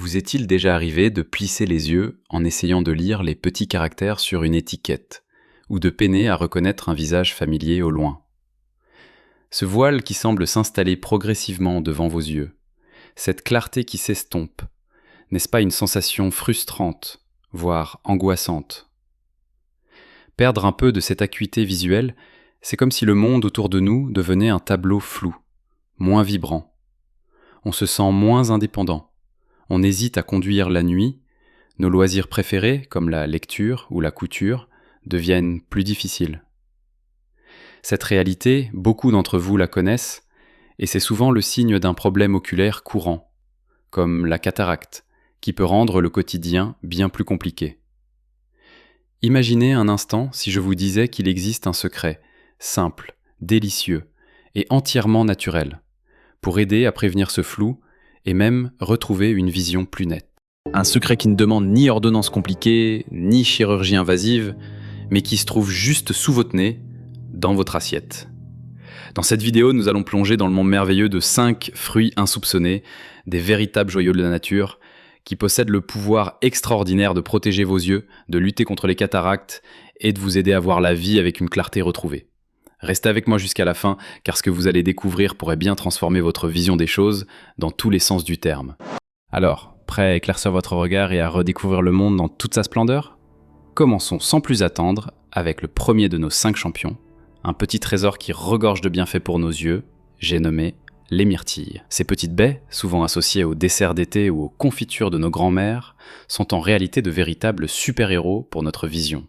Vous est-il déjà arrivé de plisser les yeux en essayant de lire les petits caractères sur une étiquette, ou de peiner à reconnaître un visage familier au loin? Ce voile qui semble s'installer progressivement devant vos yeux, cette clarté qui s'estompe, n'est-ce pas une sensation frustrante, voire angoissante? Perdre un peu de cette acuité visuelle, c'est comme si le monde autour de nous devenait un tableau flou, moins vibrant. On se sent moins indépendant. On hésite à conduire la nuit. Nos loisirs préférés, comme la lecture ou la couture, deviennent plus difficiles. Cette réalité, beaucoup d'entre vous la connaissent, et c'est souvent le signe d'un problème oculaire courant, comme la cataracte, qui peut rendre le quotidien bien plus compliqué. Imaginez un instant si je vous disais qu'il existe un secret, simple, délicieux et entièrement naturel, pour aider à prévenir ce flou et même retrouver une vision plus nette. Un secret qui ne demande ni ordonnance compliquée, ni chirurgie invasive, mais qui se trouve juste sous votre nez, dans votre assiette. Dans cette vidéo, nous allons plonger dans le monde merveilleux de 5 fruits insoupçonnés, des véritables joyaux de la nature, qui possèdent le pouvoir extraordinaire de protéger vos yeux, de lutter contre les cataractes et de vous aider à voir la vie avec une clarté retrouvée. Restez avec moi jusqu'à la fin, car ce que vous allez découvrir pourrait bien transformer votre vision des choses dans tous les sens du terme. Alors, prêt à éclaircir votre regard et à redécouvrir le monde dans toute sa splendeur? Commençons sans plus attendre avec le premier de nos 5 champions, un petit trésor qui regorge de bienfaits pour nos yeux, j'ai nommé les myrtilles. Ces petites baies, souvent associées aux desserts d'été ou aux confitures de nos grands-mères, sont en réalité de véritables super-héros pour notre vision.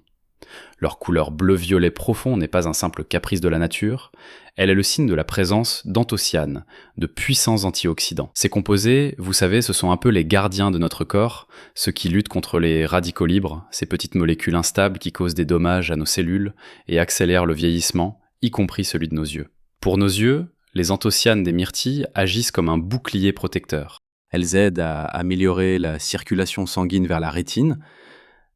Leur couleur bleu-violet profond n'est pas un simple caprice de la nature, elle est le signe de la présence d'anthocyanes, de puissants antioxydants. Ces composés, vous savez, ce sont un peu les gardiens de notre corps, ceux qui luttent contre les radicaux libres, ces petites molécules instables qui causent des dommages à nos cellules et accélèrent le vieillissement, y compris celui de nos yeux. Pour nos yeux, les anthocyanes des myrtilles agissent comme un bouclier protecteur. Elles aident à améliorer la circulation sanguine vers la rétine,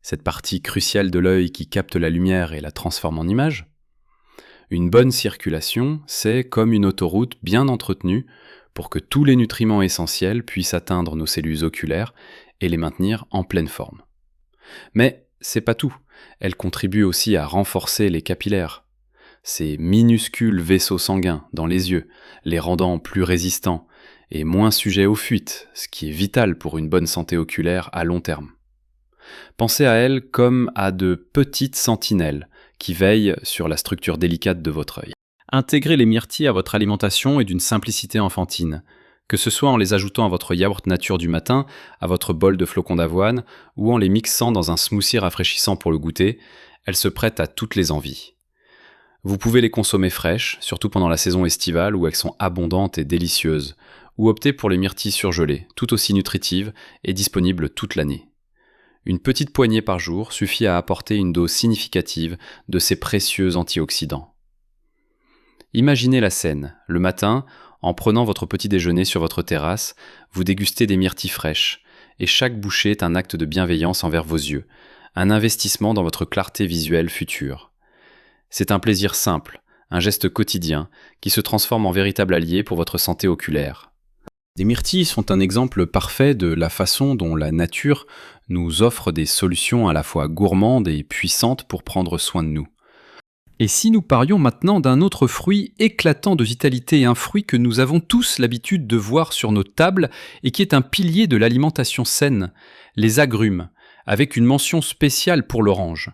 cette partie cruciale de l'œil qui capte la lumière et la transforme en image. Une bonne circulation, c'est comme une autoroute bien entretenue pour que tous les nutriments essentiels puissent atteindre nos cellules oculaires et les maintenir en pleine forme. Mais c'est pas tout, elle contribue aussi à renforcer les capillaires, ces minuscules vaisseaux sanguins dans les yeux, les rendant plus résistants et moins sujets aux fuites, ce qui est vital pour une bonne santé oculaire à long terme. Pensez à elles comme à de petites sentinelles qui veillent sur la structure délicate de votre œil. Intégrez les myrtilles à votre alimentation est d'une simplicité enfantine, que ce soit en les ajoutant à votre yaourt nature du matin, à votre bol de flocons d'avoine, ou en les mixant dans un smoothie rafraîchissant pour le goûter, elles se prêtent à toutes les envies. Vous pouvez les consommer fraîches, surtout pendant la saison estivale où elles sont abondantes et délicieuses, ou opter pour les myrtilles surgelées, tout aussi nutritives et disponibles toute l'année. Une petite poignée par jour suffit à apporter une dose significative de ces précieux antioxydants. Imaginez la scène. Le matin, en prenant votre petit déjeuner sur votre terrasse, vous dégustez des myrtilles fraîches, et chaque bouchée est un acte de bienveillance envers vos yeux, un investissement dans votre clarté visuelle future. C'est un plaisir simple, un geste quotidien, qui se transforme en véritable allié pour votre santé oculaire. Les myrtilles sont un exemple parfait de la façon dont la nature nous offre des solutions à la fois gourmandes et puissantes pour prendre soin de nous. Et si nous parlions maintenant d'un autre fruit éclatant de vitalité, un fruit que nous avons tous l'habitude de voir sur nos tables et qui est un pilier de l'alimentation saine, les agrumes, avec une mention spéciale pour l'orange.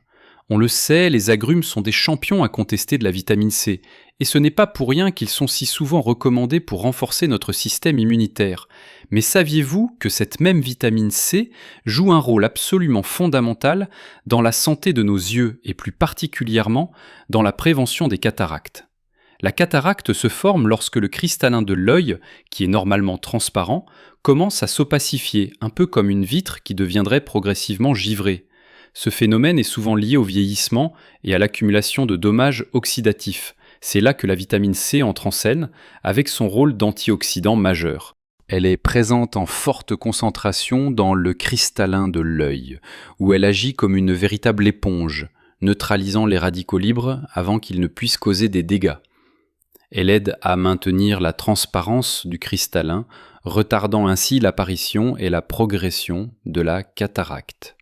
On le sait, les agrumes sont des champions incontestés de la vitamine C, et ce n'est pas pour rien qu'ils sont si souvent recommandés pour renforcer notre système immunitaire. Mais saviez-vous que cette même vitamine C joue un rôle absolument fondamental dans la santé de nos yeux et plus particulièrement dans la prévention des cataractes? La cataracte se forme lorsque le cristallin de l'œil, qui est normalement transparent, commence à s'opacifier, un peu comme une vitre qui deviendrait progressivement givrée. Ce phénomène est souvent lié au vieillissement et à l'accumulation de dommages oxydatifs. C'est là que la vitamine C entre en scène, avec son rôle d'antioxydant majeur. Elle est présente en forte concentration dans le cristallin de l'œil, où elle agit comme une véritable éponge, neutralisant les radicaux libres avant qu'ils ne puissent causer des dégâts. Elle aide à maintenir la transparence du cristallin, retardant ainsi l'apparition et la progression de la cataracte.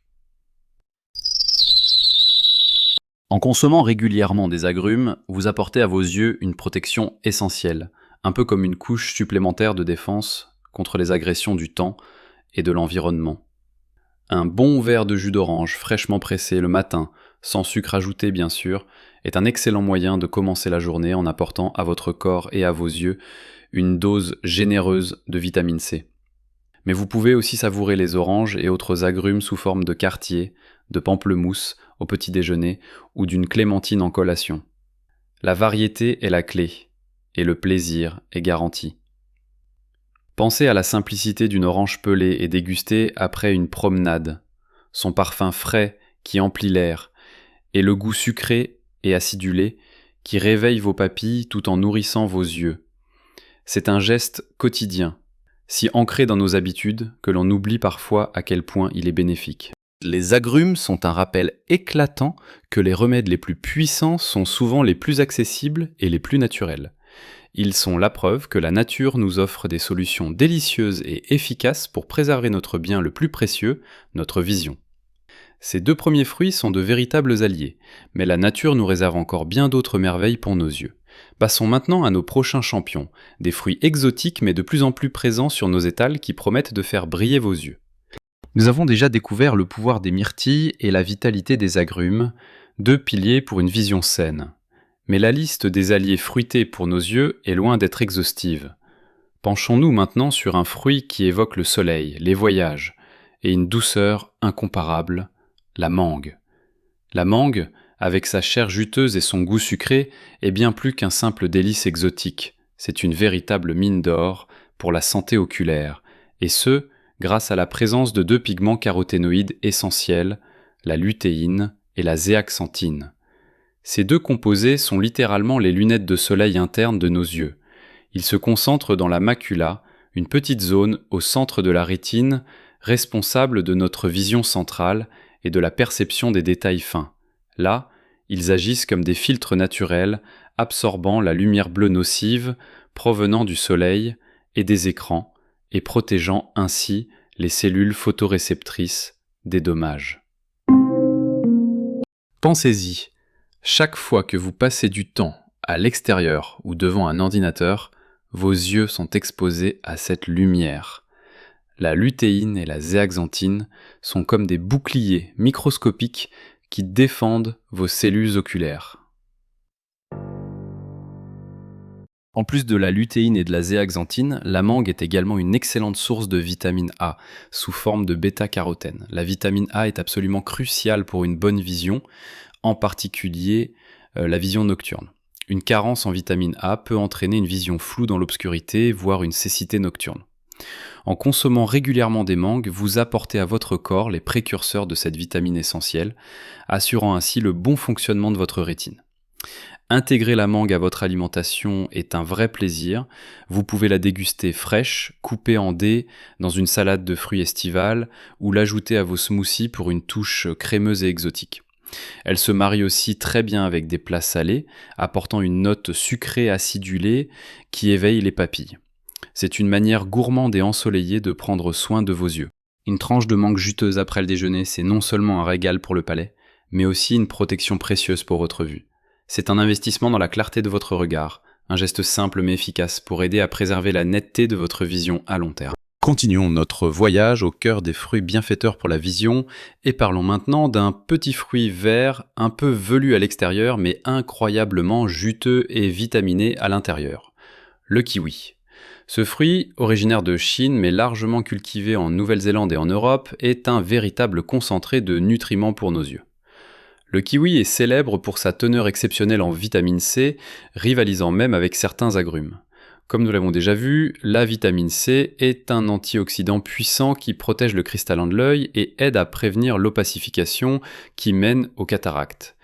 En consommant régulièrement des agrumes, vous apportez à vos yeux une protection essentielle, un peu comme une couche supplémentaire de défense contre les agressions du temps et de l'environnement. Un bon verre de jus d'orange fraîchement pressé le matin, sans sucre ajouté bien sûr, est un excellent moyen de commencer la journée en apportant à votre corps et à vos yeux une dose généreuse de vitamine C. Mais vous pouvez aussi savourer les oranges et autres agrumes sous forme de quartier, de pamplemousse au petit déjeuner ou d'une clémentine en collation. La variété est la clé, et le plaisir est garanti. Pensez à la simplicité d'une orange pelée et dégustée après une promenade, son parfum frais qui emplit l'air, et le goût sucré et acidulé qui réveille vos papilles tout en nourrissant vos yeux. C'est un geste quotidien, si ancré dans nos habitudes que l'on oublie parfois à quel point il est bénéfique. Les agrumes sont un rappel éclatant que les remèdes les plus puissants sont souvent les plus accessibles et les plus naturels. Ils sont la preuve que la nature nous offre des solutions délicieuses et efficaces pour préserver notre bien le plus précieux, notre vision. Ces 2 premiers fruits sont de véritables alliés, mais la nature nous réserve encore bien d'autres merveilles pour nos yeux. Passons maintenant à nos prochains champions, des fruits exotiques mais de plus en plus présents sur nos étals qui promettent de faire briller vos yeux. Nous avons déjà découvert le pouvoir des myrtilles et la vitalité des agrumes, 2 piliers pour une vision saine. Mais la liste des alliés fruités pour nos yeux est loin d'être exhaustive. Penchons-nous maintenant sur un fruit qui évoque le soleil, les voyages, et une douceur incomparable, la mangue. La mangue, avec sa chair juteuse et son goût sucré, est bien plus qu'un simple délice exotique. C'est une véritable mine d'or pour la santé oculaire, et ce, grâce à la présence de 2 pigments caroténoïdes essentiels, la lutéine et la zéaxanthine. Ces 2 composés sont littéralement les lunettes de soleil internes de nos yeux. Ils se concentrent dans la macula, une petite zone au centre de la rétine, responsable de notre vision centrale et de la perception des détails fins. Là, ils agissent comme des filtres naturels, absorbant la lumière bleue nocive provenant du soleil et des écrans, et protégeant ainsi les cellules photoréceptrices des dommages. Pensez-y, chaque fois que vous passez du temps à l'extérieur ou devant un ordinateur, vos yeux sont exposés à cette lumière. La lutéine et la zéaxanthine sont comme des boucliers microscopiques qui défendent vos cellules oculaires. En plus de la lutéine et de la zéaxanthine, la mangue est également une excellente source de vitamine A, sous forme de bêta-carotène. La vitamine A est absolument cruciale pour une bonne vision, en particulier la vision nocturne. Une carence en vitamine A peut entraîner une vision floue dans l'obscurité, voire une cécité nocturne. En consommant régulièrement des mangues, vous apportez à votre corps les précurseurs de cette vitamine essentielle, assurant ainsi le bon fonctionnement de votre rétine. Intégrer la mangue à votre alimentation est un vrai plaisir. Vous pouvez la déguster fraîche, coupée en dés dans une salade de fruits estivale ou l'ajouter à vos smoothies pour une touche crémeuse et exotique. Elle se marie aussi très bien avec des plats salés, apportant une note sucrée acidulée qui éveille les papilles. C'est une manière gourmande et ensoleillée de prendre soin de vos yeux. Une tranche de mangue juteuse après le déjeuner, c'est non seulement un régal pour le palais, mais aussi une protection précieuse pour votre vue. C'est un investissement dans la clarté de votre regard, un geste simple mais efficace pour aider à préserver la netteté de votre vision à long terme. Continuons notre voyage au cœur des fruits bienfaiteurs pour la vision et parlons maintenant d'un petit fruit vert un peu velu à l'extérieur mais incroyablement juteux et vitaminé à l'intérieur, le kiwi. Ce fruit, originaire de Chine mais largement cultivé en Nouvelle-Zélande et en Europe, est un véritable concentré de nutriments pour nos yeux. Le kiwi est célèbre pour sa teneur exceptionnelle en vitamine C, rivalisant même avec certains agrumes. Comme nous l'avons déjà vu, la vitamine C est un antioxydant puissant qui protège le cristallin de l'œil et aide à prévenir l'opacification qui mène aux cataractes.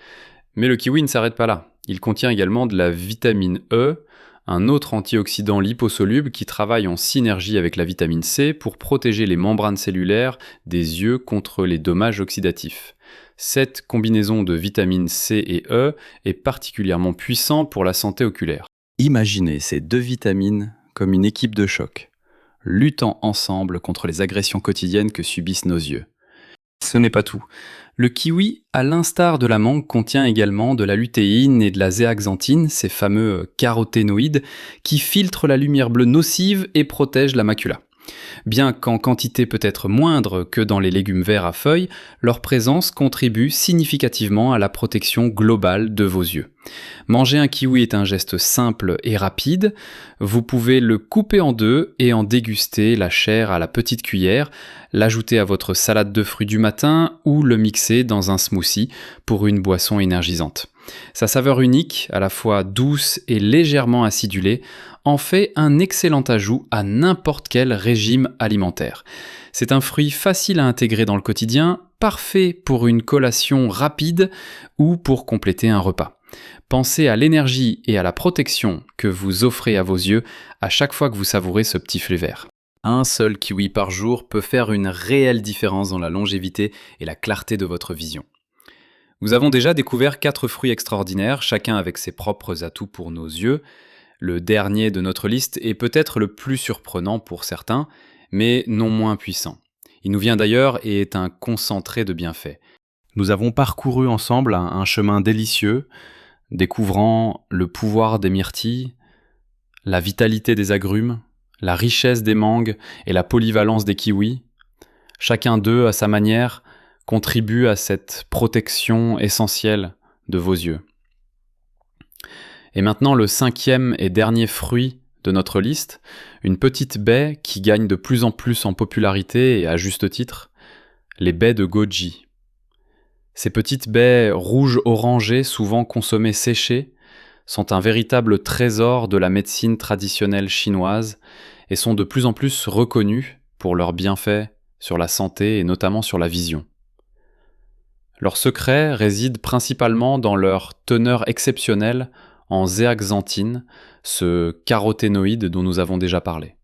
Mais le kiwi ne s'arrête pas là. Il contient également de la vitamine E, un autre antioxydant liposoluble qui travaille en synergie avec la vitamine C pour protéger les membranes cellulaires des yeux contre les dommages oxydatifs. Cette combinaison de vitamines C et E est particulièrement puissante pour la santé oculaire. Imaginez ces 2 vitamines comme une équipe de choc. luttant ensemble contre les agressions quotidiennes que subissent nos yeux. Ce n'est pas tout. Le kiwi, à l'instar de la mangue, contient également de la lutéine et de la zéaxanthine, ces fameux caroténoïdes, qui filtrent la lumière bleue nocive et protègent la macula. Bien qu'en quantité peut-être moindre que dans les légumes verts à feuilles, leur présence contribue significativement à la protection globale de vos yeux. Manger un kiwi est un geste simple et rapide. Vous pouvez le couper en deux et en déguster la chair à la petite cuillère, l'ajouter à votre salade de fruits du matin ou le mixer dans un smoothie pour une boisson énergisante. Sa saveur unique, à la fois douce et légèrement acidulée, en fait un excellent ajout à n'importe quel régime alimentaire. C'est un fruit facile à intégrer dans le quotidien, parfait pour une collation rapide ou pour compléter un repas. Pensez à l'énergie et à la protection que vous offrez à vos yeux à chaque fois que vous savourez ce petit fruit vert. Un seul kiwi par jour peut faire une réelle différence dans la longévité et la clarté de votre vision. Nous avons déjà découvert 4 fruits extraordinaires, chacun avec ses propres atouts pour nos yeux. Le dernier de notre liste est peut-être le plus surprenant pour certains, mais non moins puissant. Il nous vient d'ailleurs et est un concentré de bienfaits. Nous avons parcouru ensemble un chemin délicieux, découvrant le pouvoir des myrtilles, la vitalité des agrumes, la richesse des mangues et la polyvalence des kiwis. Chacun d'eux, à sa manière, contribue à cette protection essentielle de vos yeux. Et maintenant, le 5e et dernier fruit de notre liste, une petite baie qui gagne de plus en plus en popularité et à juste titre, les baies de goji. Ces petites baies rouges-orangées, souvent consommées séchées, sont un véritable trésor de la médecine traditionnelle chinoise et sont de plus en plus reconnues pour leurs bienfaits sur la santé et notamment sur la vision. Leur secret réside principalement dans leur teneur exceptionnelle en zéaxanthine, ce caroténoïde dont nous avons déjà parlé.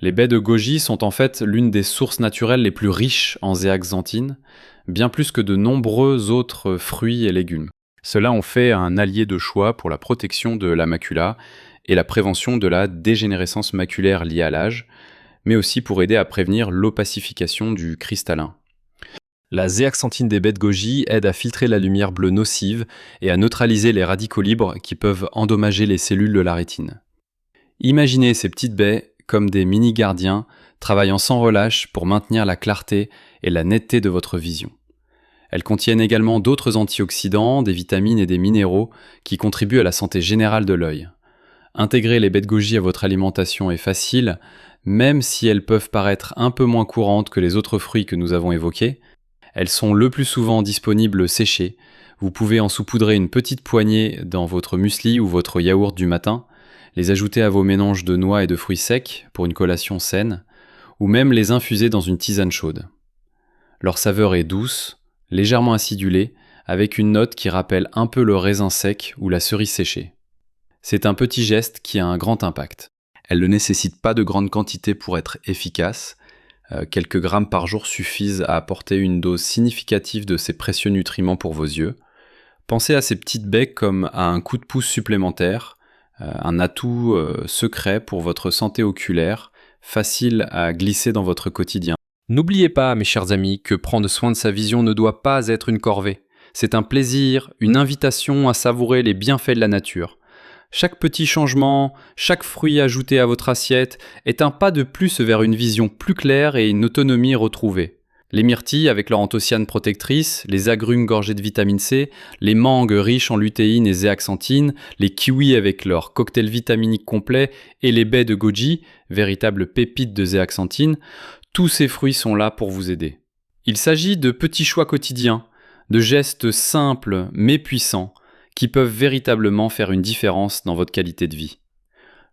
Les baies de goji sont en fait l'une des sources naturelles les plus riches en zéaxanthine, bien plus que de nombreux autres fruits et légumes. Cela en fait un allié de choix pour la protection de la macula et la prévention de la dégénérescence maculaire liée à l'âge, mais aussi pour aider à prévenir l'opacification du cristallin. La zéaxanthine des baies de goji aide à filtrer la lumière bleue nocive et à neutraliser les radicaux libres qui peuvent endommager les cellules de la rétine. Imaginez ces petites baies comme des mini-gardiens travaillant sans relâche pour maintenir la clarté et la netteté de votre vision. Elles contiennent également d'autres antioxydants, des vitamines et des minéraux qui contribuent à la santé générale de l'œil. Intégrer les baies de goji à votre alimentation est facile, même si elles peuvent paraître un peu moins courantes que les autres fruits que nous avons évoqués. Elles sont le plus souvent disponibles séchées. Vous pouvez en saupoudrer une petite poignée dans votre muesli ou votre yaourt du matin, les ajouter à vos mélanges de noix et de fruits secs pour une collation saine, ou même les infuser dans une tisane chaude. Leur saveur est douce, légèrement acidulée, avec une note qui rappelle un peu le raisin sec ou la cerise séchée. C'est un petit geste qui a un grand impact. Elles ne nécessitent pas de grandes quantités pour être efficaces. Quelques grammes par jour suffisent à apporter une dose significative de ces précieux nutriments pour vos yeux. Pensez à ces petites baies comme à un coup de pouce supplémentaire, un atout secret pour votre santé oculaire, facile à glisser dans votre quotidien. N'oubliez pas, mes chers amis, que prendre soin de sa vision ne doit pas être une corvée. C'est un plaisir, une invitation à savourer les bienfaits de la nature. Chaque petit changement, chaque fruit ajouté à votre assiette est un pas de plus vers une vision plus claire et une autonomie retrouvée. Les myrtilles avec leur anthocyanes protectrices, les agrumes gorgés de vitamine C, les mangues riches en lutéine et zéaxanthine, les kiwis avec leur cocktail vitaminique complet et les baies de goji, véritables pépites de zéaxanthine, tous ces fruits sont là pour vous aider. Il s'agit de petits choix quotidiens, de gestes simples mais puissants, qui peuvent véritablement faire une différence dans votre qualité de vie.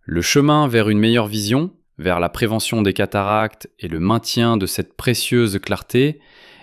Le chemin vers une meilleure vision, vers la prévention des cataractes et le maintien de cette précieuse clarté,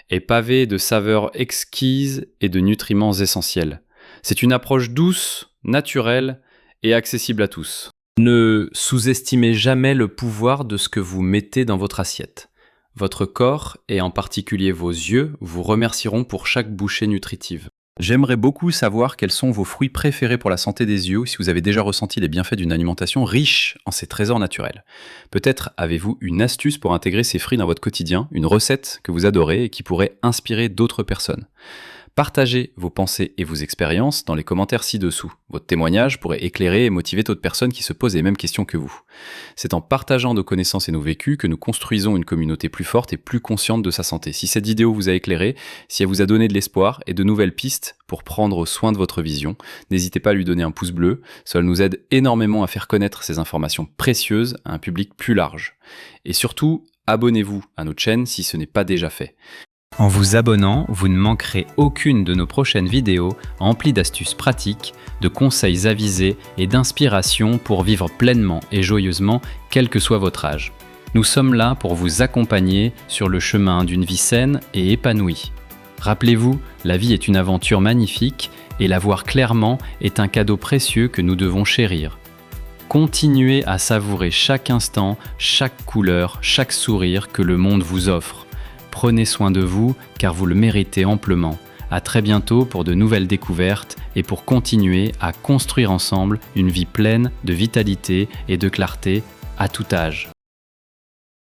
est pavé de saveurs exquises et de nutriments essentiels. C'est une approche douce, naturelle et accessible à tous. Ne sous-estimez jamais le pouvoir de ce que vous mettez dans votre assiette. Votre corps, et en particulier vos yeux, vous remercieront pour chaque bouchée nutritive. J'aimerais beaucoup savoir quels sont vos fruits préférés pour la santé des yeux, si vous avez déjà ressenti les bienfaits d'une alimentation riche en ces trésors naturels. Peut-être avez-vous une astuce pour intégrer ces fruits dans votre quotidien, une recette que vous adorez et qui pourrait inspirer d'autres personnes. Partagez vos pensées et vos expériences dans les commentaires ci-dessous. Votre témoignage pourrait éclairer et motiver d'autres personnes qui se posent les mêmes questions que vous. C'est en partageant nos connaissances et nos vécus que nous construisons une communauté plus forte et plus consciente de sa santé. Si cette vidéo vous a éclairé, si elle vous a donné de l'espoir et de nouvelles pistes pour prendre soin de votre vision, n'hésitez pas à lui donner un pouce bleu. Cela nous aide énormément à faire connaître ces informations précieuses à un public plus large. Et surtout, abonnez-vous à notre chaîne si ce n'est pas déjà fait. En vous abonnant, vous ne manquerez aucune de nos prochaines vidéos emplies d'astuces pratiques, de conseils avisés et d'inspiration pour vivre pleinement et joyeusement, quel que soit votre âge. Nous sommes là pour vous accompagner sur le chemin d'une vie saine et épanouie. Rappelez-vous, la vie est une aventure magnifique et la voir clairement est un cadeau précieux que nous devons chérir. Continuez à savourer chaque instant, chaque couleur, chaque sourire que le monde vous offre. Prenez soin de vous, car vous le méritez amplement. À très bientôt pour de nouvelles découvertes et pour continuer à construire ensemble une vie pleine de vitalité et de clarté à tout âge.